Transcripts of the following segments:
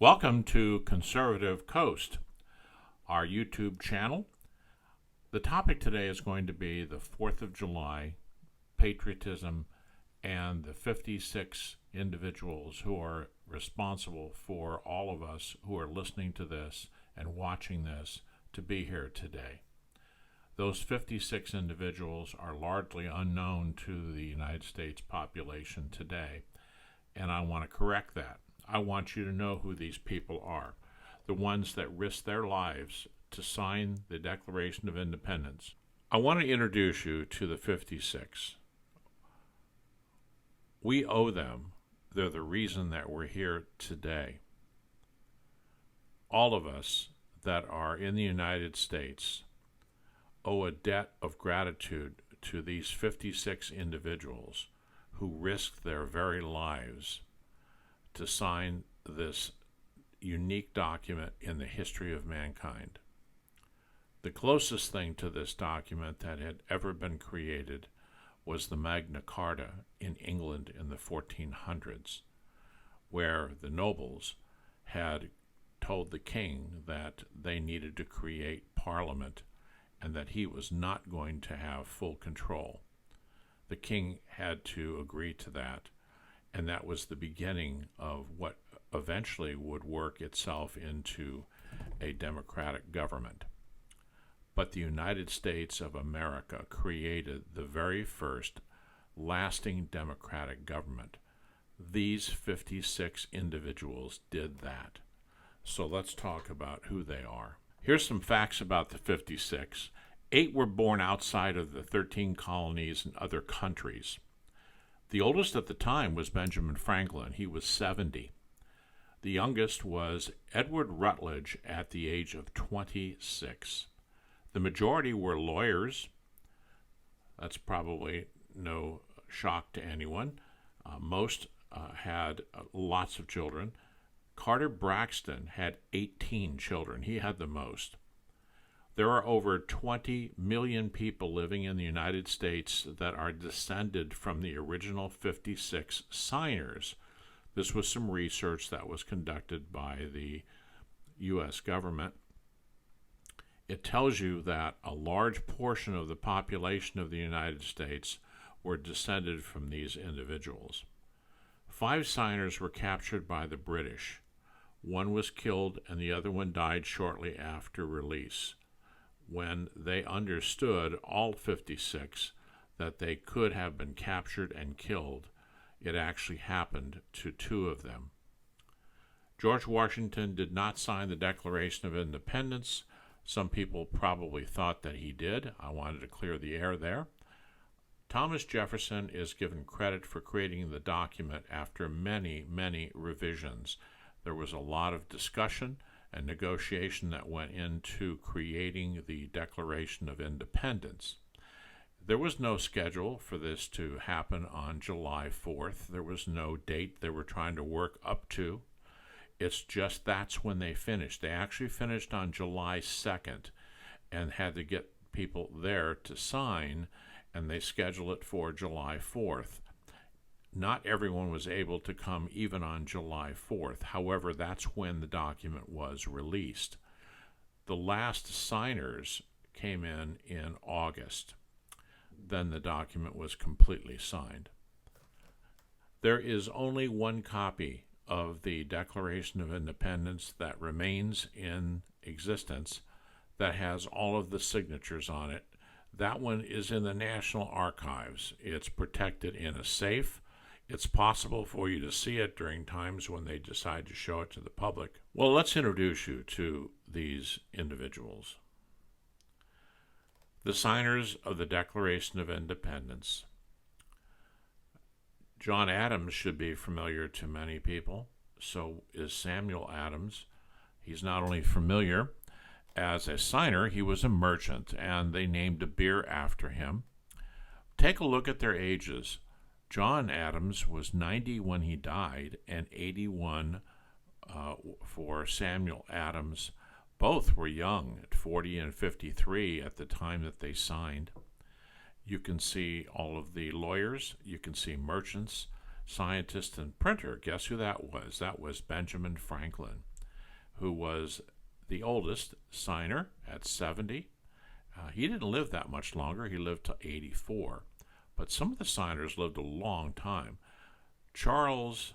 Welcome to Conservative Coast, our YouTube channel. The topic today is going to be the 4th of July, patriotism, and the 56 individuals who are responsible for all of us who are listening to this and watching this to be here today. Those 56 individuals are largely unknown to the United States population today, and I want to correct that. I want you to know who these people are, the ones that risked their lives to sign the Declaration of Independence. I want to introduce you to the 56. We owe them. They're the reason that we're here today. All of us that are in the United States owe a debt of gratitude to these 56 individuals who risked their very lives to sign this unique document in the history of mankind. The closest thing to this document that had ever been created was the Magna Carta in England in the 1400s, where the nobles had told the king that they needed to create parliament and that he was not going to have full control. The king had to agree to that, and that was the beginning of what eventually would work itself into a democratic government. But the United States of America created the very first lasting democratic government. These 56 individuals did that. So let's talk about who they are. Here's some facts about the 56. 8 were born outside of the 13 colonies in other countries. The oldest at the time was Benjamin Franklin. He was 70. The youngest was Edward Rutledge at the age of 26. The majority were lawyers. That's probably no shock to anyone. Most had lots of children. Carter Braxton had 18 children. He had the most. There are over 20 million people living in the United States that are descended from the original 56 signers. This was some research that was conducted by the U.S. government. It tells you that a large portion of the population of the United States were descended from these individuals. 5 signers were captured by the British. 1 was killed and the other one died shortly after release. When they understood, all 56, that they could have been captured and killed, it actually happened to 2 of them. George Washington did not sign the Declaration of Independence. Some people probably thought that he did. I wanted to clear the air there. Thomas Jefferson is given credit for creating the document after many, many revisions. There was a lot of discussion and negotiation that went into creating the Declaration of Independence. There was no schedule for this to happen on July 4th. There was no date they were trying to work up to. It's just that's when they finished. They actually finished on July 2nd and had to get people there to sign, and they scheduled it for July 4th. Not everyone was able to come even on July 4th. However, that's when the document was released. The last signers came in August. Then the document was completely signed. There is only one copy of the Declaration of Independence that remains in existence that has all of the signatures on it. That one is in the National Archives. It's protected in a safe. It's possible for you to see it during times when they decide to show it to the public. Well, let's introduce you to these individuals. The signers of the Declaration of Independence. John Adams should be familiar to many people. So is Samuel Adams. He's not only familiar as a signer, he was a merchant, and they named a beer after him. Take a look at their ages. John Adams was 90 when he died, and 81 for Samuel Adams. Both were young, at 40 and 53 at the time that they signed. You can see all of the lawyers. You can see merchants. scientist and printer. Guess who that was? That was Benjamin Franklin, who was the oldest signer at 70. He didn't live that much longer. He lived to 84. But some of the signers lived a long time. Charles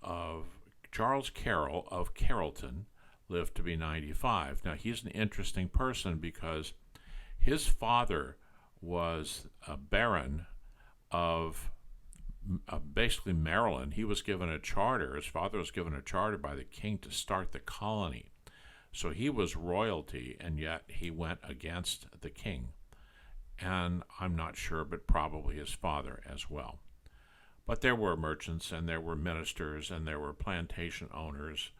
Carroll of Carrollton lived to be 95. Now, he's an interesting person because his father was a baron of basically Maryland. He was given a charter. His father was given a charter by the king to start the colony. So he was royalty, and yet he went against the king. And I'm not sure, but probably his father as well. But there were merchants, and there were ministers, and there were plantation owners.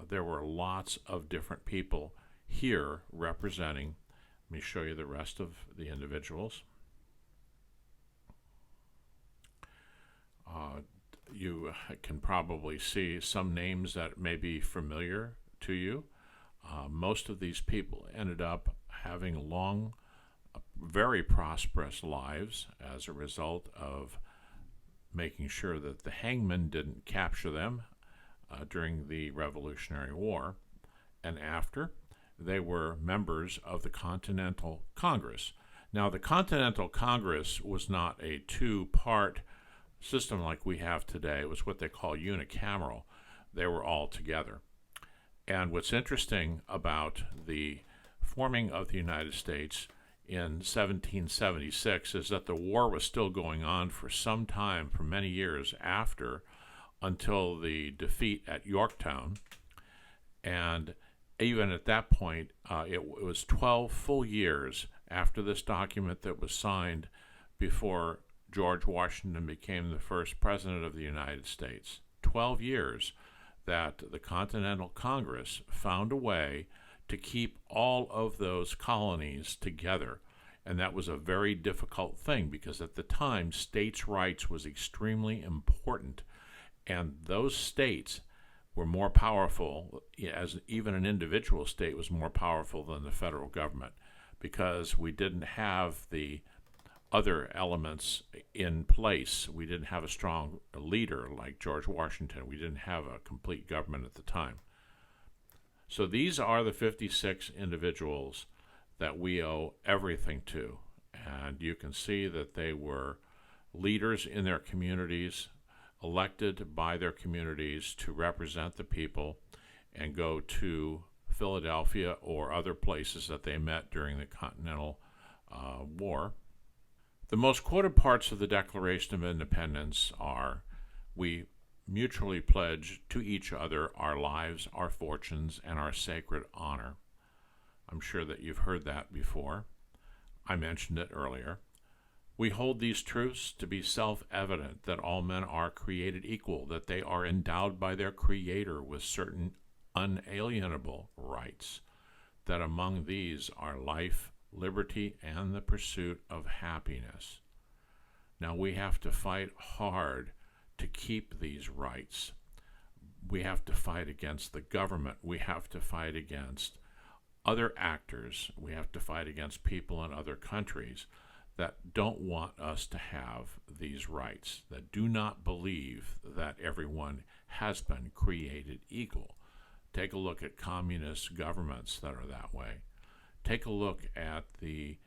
There were lots of different people here representing. Let me show you the rest of the individuals. You can probably see some names that may be familiar to you. Most of these people ended up having long, very prosperous lives as a result of making sure that the hangman didn't capture them during the Revolutionary War. And after, they were members of the Continental Congress. Now, the Continental Congress was not a two-part system like we have today. It was what they call unicameral. They were all together. And what's interesting about the forming of the United States in 1776 is that the war was still going on for some time, for many years after, until the defeat at Yorktown. And even at that point, it was 12 full years after this document that was signed before George Washington became the first president of the United States. 12 years that the Continental Congress found a way to keep all of those colonies together. And that was a very difficult thing because at the time, states' rights was extremely important. And those states were more powerful, as even an individual state was more powerful than the federal government, because we didn't have the other elements in place. We didn't have a strong leader like George Washington. We didn't have a complete government at the time. So these are the 56 individuals that we owe everything to. And you can see that they were leaders in their communities, elected by their communities to represent the people and go to Philadelphia or other places that they met during the Continental War. The most quoted parts of the Declaration of Independence are, "We mutually pledge to each other our lives, our fortunes, and our sacred honor." I'm sure that you've heard that before. I mentioned it earlier. "We hold these truths to be self-evident, that all men are created equal, that they are endowed by their Creator with certain unalienable rights, that among these are life, liberty, and the pursuit of happiness." Now, we have to fight hard to keep these rights. We have to fight against the government. We have to fight against other actors. We have to fight against people in other countries that don't want us to have these rights, that do not believe that everyone has been created equal. Take a look at communist governments that are that way. Take a look at the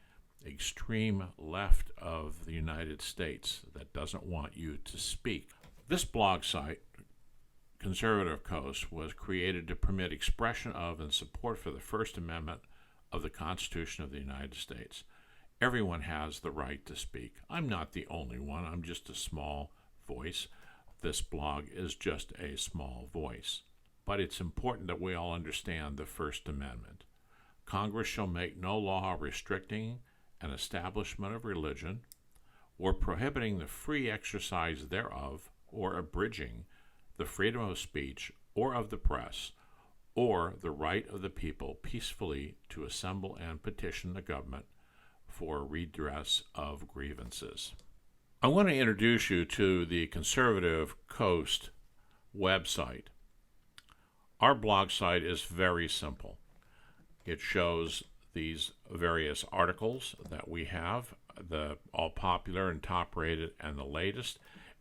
extreme left of the United States that doesn't want you to speak. This blog site, Conservative Coast, was created to permit expression of and support for the First Amendment of the Constitution of the United States. Everyone has the right to speak. I'm not the only one. I'm just a small voice. This blog is just a small voice. But it's important that we all understand the First Amendment. Congress shall make no law restricting an establishment of religion, or prohibiting the free exercise thereof, or abridging the freedom of speech or of the press, or the right of the people peacefully to assemble and petition the government for redress of grievances. I want to introduce you to the Conservative Coast website. Our blog site is very simple. It shows these various articles that we have, the all popular and top rated and the latest,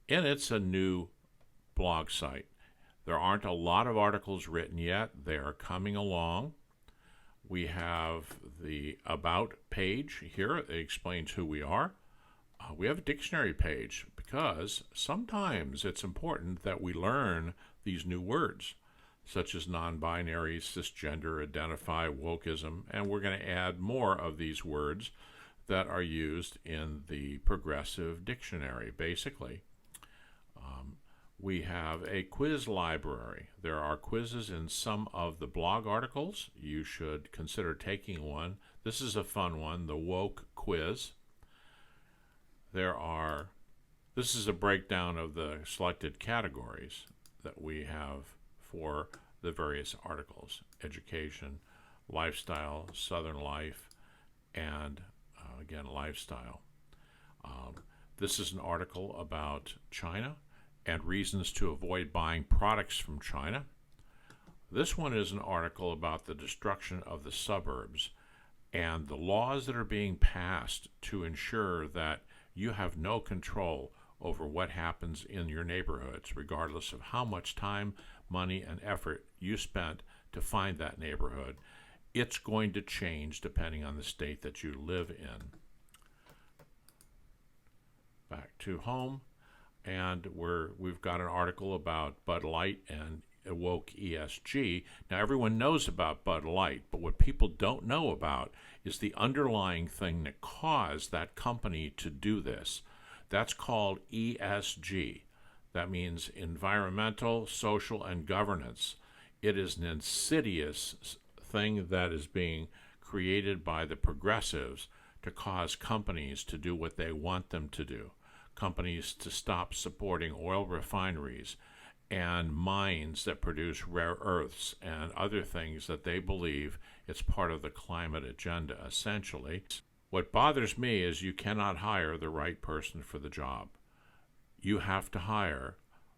and it's a new blog site. There aren't a lot of articles written yet. They are coming along. We have the About page here. It explains who we are. We have a dictionary page because sometimes it's important that we learn these new words, such as non-binary, cisgender, identify, wokeism, and we're going to add more of these words that are used in the progressive dictionary, basically. We have a quiz library. There are quizzes in some of the blog articles. You should consider taking one. This is a fun one, the woke quiz. This is a breakdown of the selected categories that we have for the various articles: education, lifestyle, Southern life, and again, lifestyle. This is an article about China and reasons to avoid buying products from China. This one is an article about the destruction of the suburbs and the laws that are being passed to ensure that you have no control over what happens in your neighborhoods, regardless of how much time, money, and effort you spent to find that neighborhood. It's going to change depending on the state that you live in. Back to home, and we've got an article about Bud Light and woke ESG. Now, everyone knows about Bud Light, but what people don't know about is the underlying thing that caused that company to do this. That's called ESG. That means environmental, social, and governance. It is an insidious thing that is being created by the progressives to cause companies to do what they want them to do. Companies to stop supporting oil refineries and mines that produce rare earths and other things that they believe it's part of the climate agenda, essentially. What bothers me is you cannot hire the right person for the job. You have to hire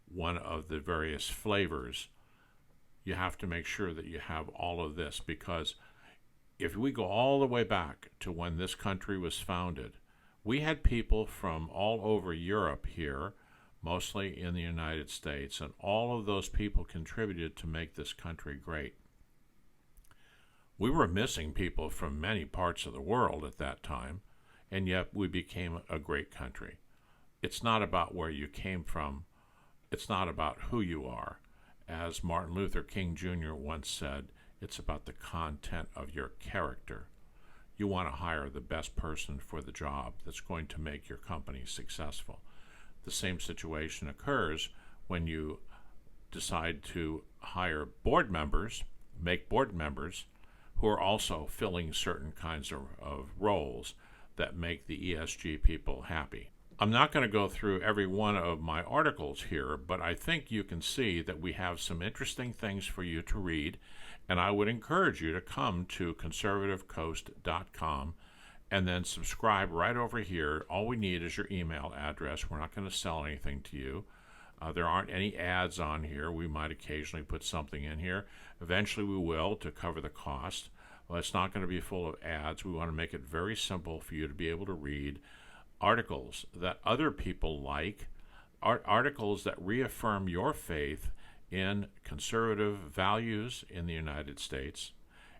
one of the various flavors. You have to make sure that you have all of this, because if we go all the way back to when this country was founded, we had people from all over Europe here, mostly in the United States, and all of those people contributed to make this country great. We were missing people from many parts of the world at that time, and yet we became a great country. It's not about where you came from. It's not about who you are. As Martin Luther King Jr. once said, it's about the content of your character. You want to hire the best person for the job that's going to make your company successful. The same situation occurs when you decide to hire board members, make board members, who are also filling certain kinds of roles that make the ESG people happy. I'm not going to go through every one of my articles here, but I think you can see that we have some interesting things for you to read, and I would encourage you to come to ConservativeCoast.com and then subscribe right over here. All we need is your email address. We're not going to sell anything to you. There aren't any ads on here. We might occasionally put something in here. Eventually we will, to cover the cost. Well, it's not going to be full of ads. We want to make it very simple for you to be able to read articles that other people like, articles that reaffirm your faith in conservative values in the United States,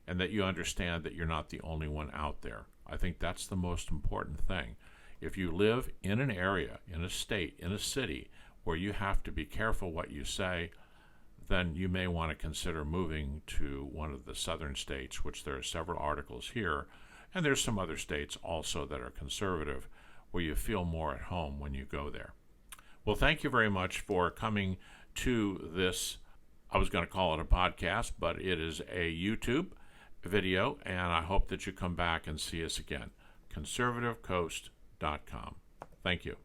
and that you understand that you're not the only one out there. I think that's the most important thing. If you live in an area, in a state, in a city, where you have to be careful what you say, then you may want to consider moving to one of the southern states, which there are several articles here, and there's some other states also that are conservative, where you feel more at home when you go there. Well, thank you very much for coming to this. I was going to call it a podcast, but it is a YouTube video, and I hope that you come back and see us again. ConservativeCoast.com. Thank you.